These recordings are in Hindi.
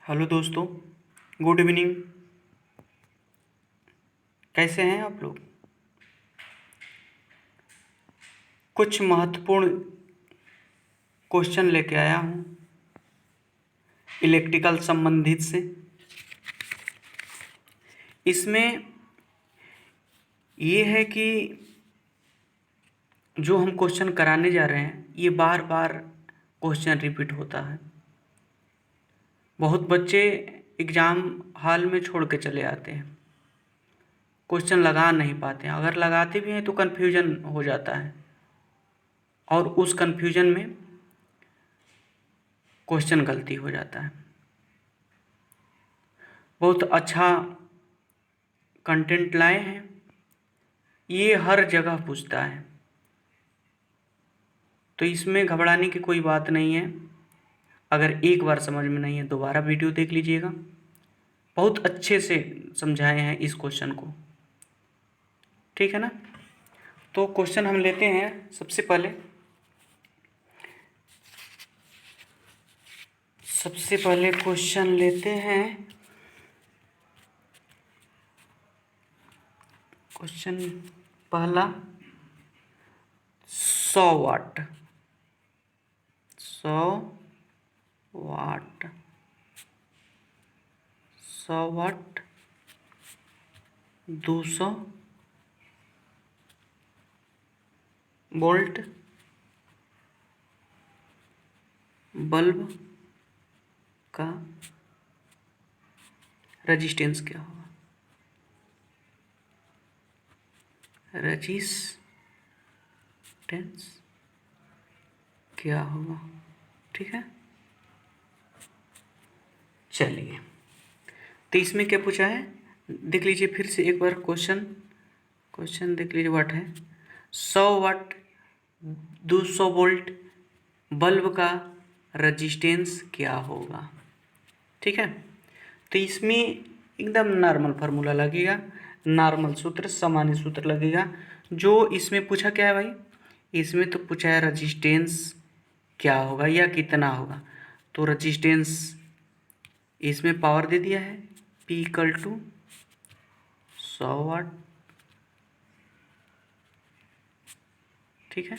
हेलो दोस्तों, गुड इवनिंग। कैसे हैं आप लोग? कुछ महत्वपूर्ण क्वेश्चन लेके आया हूँ इलेक्ट्रिकल संबंधित से। इसमें ये है कि जो हम क्वेश्चन कराने जा रहे हैं ये बार बार क्वेश्चन रिपीट होता है। बहुत बच्चे एग्ज़ाम हॉल में छोड़ के चले आते हैं, क्वेश्चन लगा नहीं पाते हैं। अगर लगाते भी हैं तो कन्फ्यूजन हो जाता है और उस कन्फ्यूजन में क्वेश्चन गलती हो जाता है। बहुत अच्छा कंटेंट लाए हैं, ये हर जगह पूछता है, तो इसमें घबराने की कोई बात नहीं है। अगर एक बार समझ में नहीं है दोबारा वीडियो देख लीजिएगा। बहुत अच्छे से समझाए हैं इस क्वेश्चन को, ठीक है ना। तो क्वेश्चन हम लेते हैं। सबसे पहले क्वेश्चन लेते हैं। क्वेश्चन पहला, 100 वाट 100 वाट 100 वाट 200 वोल्ट बल्ब का रेजिस्टेंस क्या होगा? रेजिस्टेंस क्या होगा, ठीक है। चलिए, तो इसमें क्या पूछा है देख लीजिए फिर से एक बार क्वेश्चन देख लीजिए। वाट है 100 वाट 200 वोल्ट बल्ब का रेजिस्टेंस क्या होगा, ठीक है। तो इसमें एकदम नॉर्मल फार्मूला लगेगा, नॉर्मल सूत्र, सामान्य सूत्र लगेगा। जो इसमें पूछा क्या है भाई, इसमें तो पूछा है रेजिस्टेंस क्या होगा या कितना होगा। तो रेजिस्टेंस इसमें पावर दे दिया है P इक्वल टू 100 वाट, ठीक है।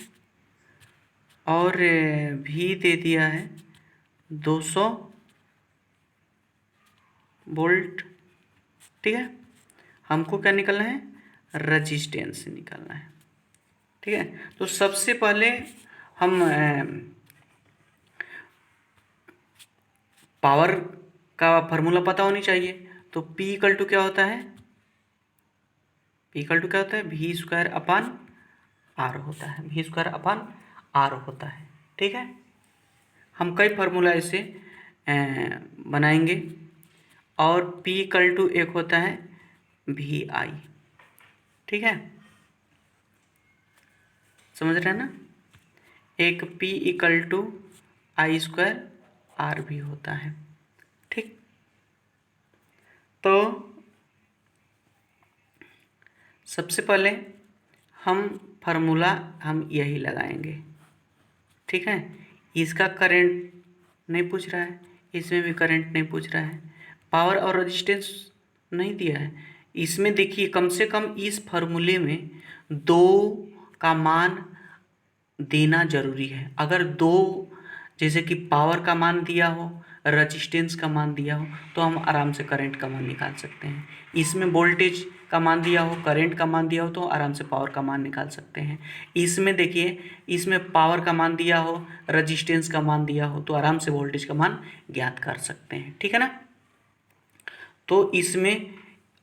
और भी दे दिया है 200 वोल्ट, ठीक है। हमको क्या निकालना है, रेजिस्टेंस निकालना है, ठीक है। तो सबसे पहले हम पावर का फार्मूला पता होनी चाहिए। तो P इक्वल टू क्या होता है, वी स्क्वायर अपान आर होता है, वी स्क्वायर अपान आर होता है, ठीक है। हम कई फार्मूला ऐसे बनाएंगे। और P इक्वल टू एक होता है वी आई, ठीक है, समझ रहे हैं ना। एक P equal to I square R भी होता है, ठीक। तो सबसे पहले हम फार्मूला हम यही लगाएंगे, ठीक है। इसका करंट नहीं पूछ रहा है, इसमें भी करंट नहीं पूछ रहा है, पावर और रेजिस्टेंस नहीं दिया है। इसमें देखिए कम से कम इस फार्मूले में 2 का मान देना जरूरी है। अगर 2 जैसे कि पावर का मान दिया हो, रेजिस्टेंस का मान दिया हो, तो हम आराम से करंट का मान निकाल सकते हैं। इसमें वोल्टेज का मान दिया हो, करंट का मान दिया हो, तो आराम से पावर का मान निकाल सकते हैं। इसमें देखिए, इसमें पावर का मान दिया हो, रेजिस्टेंस का मान दिया हो, तो आराम से वोल्टेज का मान ज्ञात कर सकते हैं, ठीक है ना। तो इसमें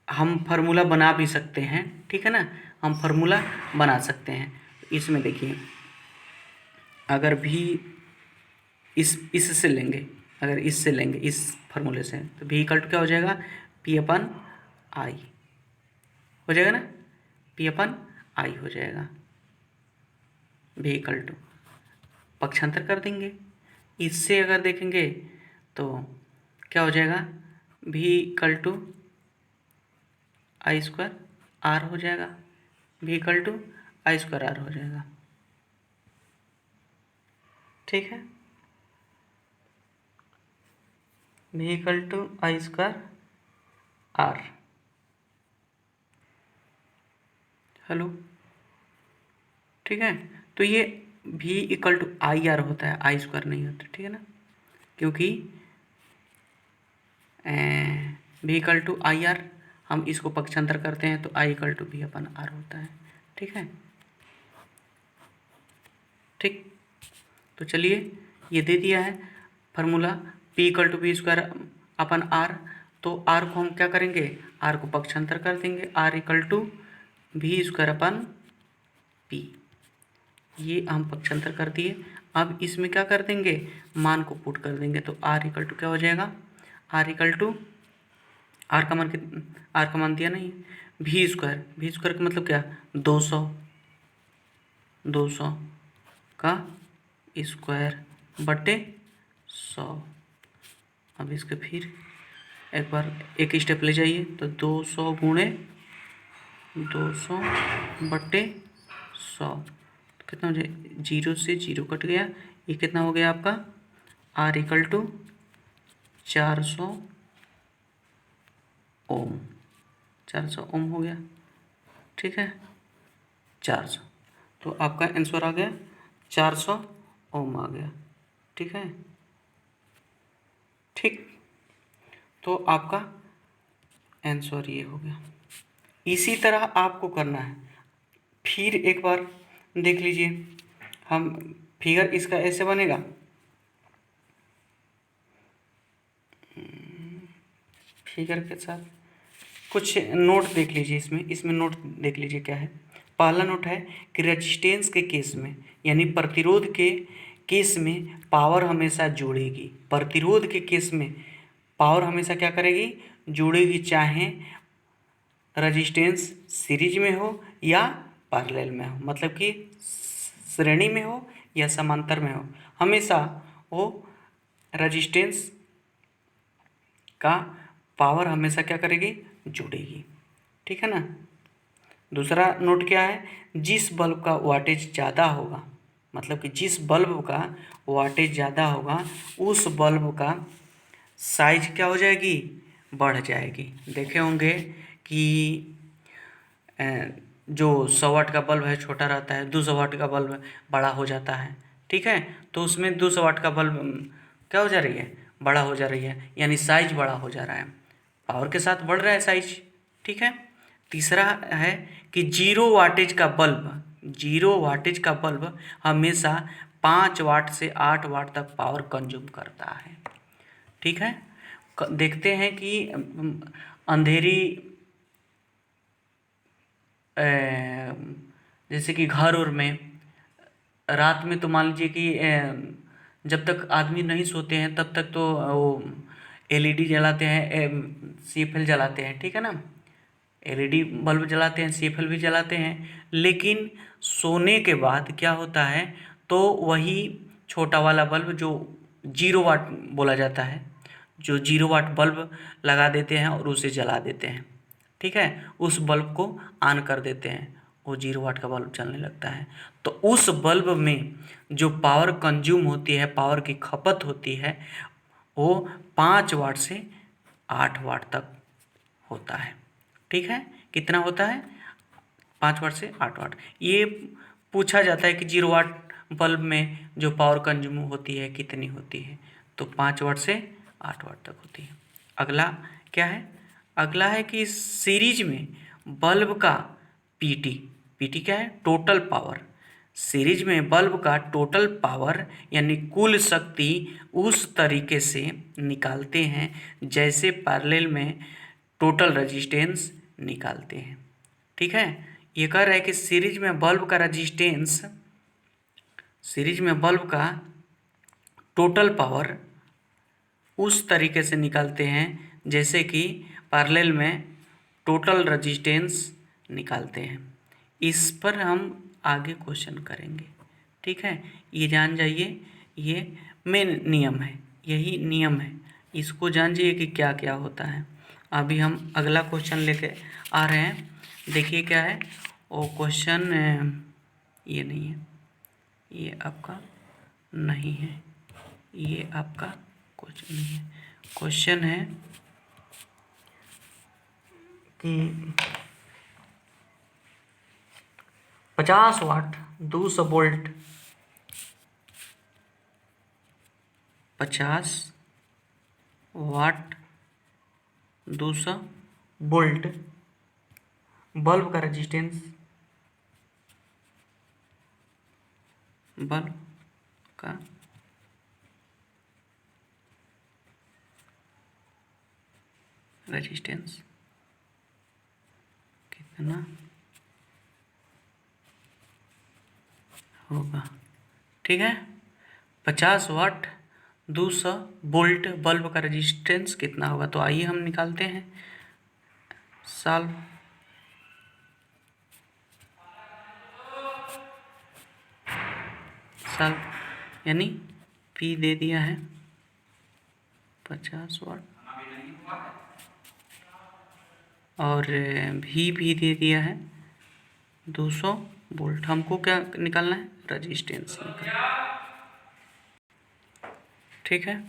हम फार्मूला बना भी सकते हैं, ठीक है ना, हम फार्मूला बना सकते हैं। इसमें देखिए, अगर भी इससे लेंगे, अगर इससे लेंगे इस फार्मूले से, तो भी इक्वल टू क्या हो जाएगा, P अपन आई हो जाएगा ना, P अपन आई हो जाएगा। भी इक्वल टू पक्षांतर कर देंगे, इससे अगर देखेंगे तो क्या हो जाएगा, भी equal to I square R हो जाएगा, भी equal to I square R हो जाएगा, ठीक है। v equal to I square R. Hello, ठीक है। तो ये v equal to I R होता है, आई स्क्वायर नहीं होता, ठीक है ना, क्योंकि v equal to I R, हम इसको पक्षांतर करते हैं तो आई इक्वल टू v अपन आर होता है, ठीक है। ठीक, तो चलिए ये दे दिया है formula p equal to V square upon R. तो आर को हम क्या करेंगे, आर को पक्षांतर कर देंगे, R equal to V square upon P, ये हम पक्षांतर कर दिए। अब इसमें क्या कर देंगे, मान को पुट कर देंगे, तो आर इक्वल टू क्या हो जाएगा, आर इक्वल टू आर का मान आर का मान दिया नहीं, वी स्क्वायर का मतलब क्या, 200 का स्क्वायर बटे 100। अब इसके फिर एक बार एक स्टेप ले जाइए, तो 200 गुणे 200 बटे 100 कितना हो जाए, 0 से 0 कट गया, ये कितना हो गया आपका, आर इक्वल टू 400 ओम, 400 ओम हो गया, ठीक है, 400। तो आपका आंसर आ गया 400 ओम आ गया, ठीक है। ठीक, तो आपका आंसर ये हो गया। इसी तरह आपको करना है। फिर एक बार देख लीजिए, हम फिगर इसका ऐसे बनेगा, फिगर के साथ कुछ नोट देख लीजिए, इसमें नोट देख लीजिए क्या है। पहला नोट है कि रेजिस्टेंस के केस में, यानी प्रतिरोध के केस में पावर हमेशा जोड़ेगी। प्रतिरोध के केस में पावर हमेशा क्या करेगी, जोड़ेगी, चाहे रेजिस्टेंस सीरीज में हो या पैरेलल में हो, मतलब कि श्रेणी में हो या समांतर में हो, हमेशा वो रेजिस्टेंस का पावर हमेशा क्या करेगी, जोड़ेगी, ठीक है ना। दूसरा नोट क्या है, जिस बल्ब का वाटेज ज़्यादा होगा, मतलब कि जिस बल्ब का वाटेज ज़्यादा होगा उस बल्ब का साइज क्या हो जाएगी, बढ़ जाएगी। देखे होंगे कि जो 100 वाट का बल्ब है छोटा रहता है, 200 वाट का बल्ब बड़ा हो जाता है, ठीक है। तो उसमें 200 वाट का बल्ब क्या हो जा रही है, बड़ा हो जा रही है, यानी साइज बड़ा हो जा रहा है, पावर के साथ बढ़ रहा है साइज, ठीक है। तीसरा है कि 0 वाटेज का बल्ब हमेशा 5 वाट से 8 वाट तक पावर कंज्यूम करता है, ठीक है। देखते हैं कि अंधेरी जैसे कि घर और में रात में, तो मान लीजिए कि जब तक आदमी नहीं सोते हैं तब तक तो वो एलईडी जलाते हैं, सीएफएल जलाते हैं, ठीक है ना, एलईडी बल्ब जलाते हैं, सीएफएल भी जलाते हैं। लेकिन सोने के बाद क्या होता है, तो वही छोटा वाला बल्ब जो 0 वाट बोला जाता है, जो 0 वाट बल्ब लगा देते हैं और उसे जला देते हैं, ठीक है, उस बल्ब को ऑन कर देते हैं, वो 0 वाट का बल्ब चलने लगता है। तो उस बल्ब में जो पावर कंज्यूम होती है, पावर की खपत होती है, वो 5 वाट से 8 वाट तक होता है, ठीक है। कितना होता है, 5 वाट से 8 वाट। ये पूछा जाता है कि 0 वाट बल्ब में जो पावर कंज्यूम होती है कितनी होती है, तो 5 वाट से 8 वाट तक होती है। अगला क्या है, अगला है कि सीरीज में बल्ब का पीटी क्या है, टोटल पावर। सीरीज में बल्ब का टोटल पावर यानी कुल शक्ति उस तरीके से निकालते हैं जैसे पैरेलल में टोटल रेजिस्टेंस निकालते हैं, ठीक है। ये कह रहा है कि सीरीज में बल्ब का टोटल पावर उस तरीके से निकालते हैं जैसे कि पैरेलल में टोटल रेजिस्टेंस निकालते हैं। इस पर हम आगे क्वेश्चन करेंगे, ठीक है। ये जान जाइए, ये मेन नियम है, यही नियम है, इसको जान जाइए कि क्या क्या होता है। अभी हम अगला क्वेश्चन लेके आ रहे हैं, देखिए क्या है वो क्वेश्चन। ये नहीं है, ये आपका नहीं है, ये आपका क्वेश्चन नहीं है, क्वेश्चन है कि 50 वाट 200 वोल्ट 50 वाट 200 वोल्ट बल्ब का रेजिस्टेंस, बल्ब का रेजिस्टेंस कितना होगा। ठीक है, 50 वाट 200 वोल्ट बल्ब का रेजिस्टेंस कितना होगा। तो आइए हम निकालते हैं सॉल्व। सॉल्व यानी P दे दिया है 50 वाट और V भी दे दिया है 200 वोल्ट। हमको क्या निकालना है, रेजिस्टेंस निकालना। ठीक है,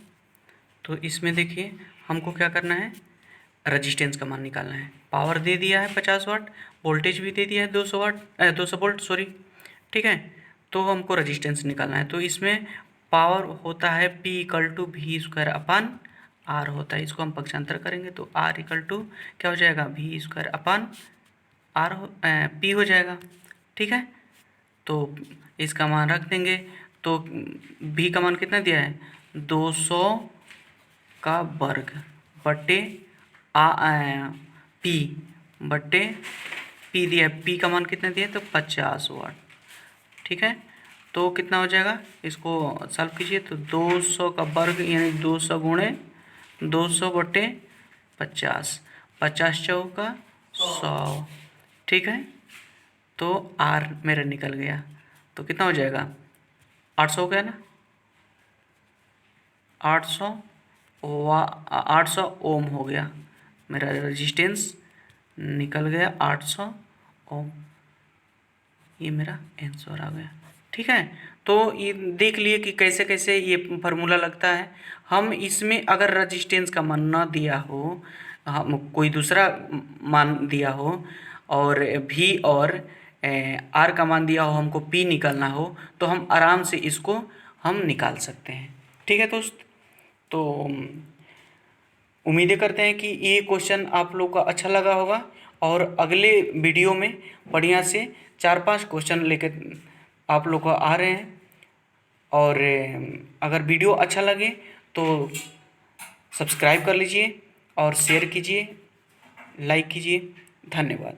तो इसमें देखिए हमको क्या करना है, रेजिस्टेंस का मान निकालना है। पावर दे दिया है 50 वाट, वोल्टेज भी दे दिया है 200 वाट 200 वोल्ट सॉरी। ठीक है, तो हमको रेजिस्टेंस निकालना है। तो इसमें पावर होता है P=V² अपान R होता है। इसको हम पक्षांतर करेंगे तो R= क्या हो जाएगा, V² अपान R P हो जाएगा। ठीक है, तो इसका मान रख देंगे। तो V का मान कितना दिया है, 200 का वर्ग बटे P बटे P दिया है। P का मान कितना दिया है, तो 50 वाट। ठीक है, तो कितना हो जाएगा, इसको सॉल्व कीजिए तो 200 का वर्ग यानी 200 गुणे 200 बटे 50, 50 चौका 100। ठीक है, तो R मेरा निकल गया। तो कितना हो जाएगा, 800 हो गया ना, 800 ओम हो गया। मेरा रेजिस्टेंस निकल गया 800 ओम। ये मेरा आंसर आ गया। ठीक है, तो ये देख लिए कि कैसे कैसे ये फार्मूला लगता है। हम इसमें अगर रेजिस्टेंस का मान ना दिया हो, हम कोई दूसरा मान दिया हो और V और R का मान दिया हो, हमको P निकालना हो, तो हम आराम से इसको हम निकाल सकते हैं। ठीक है दोस्त, तो उम्मीदें करते हैं कि ये क्वेश्चन आप लोग का अच्छा लगा होगा और अगले वीडियो में बढ़िया से 4-5 क्वेश्चन लेकर आप लोग को आ रहे हैं। और अगर वीडियो अच्छा लगे तो सब्सक्राइब कर लीजिए और शेयर कीजिए, लाइक कीजिए। धन्यवाद।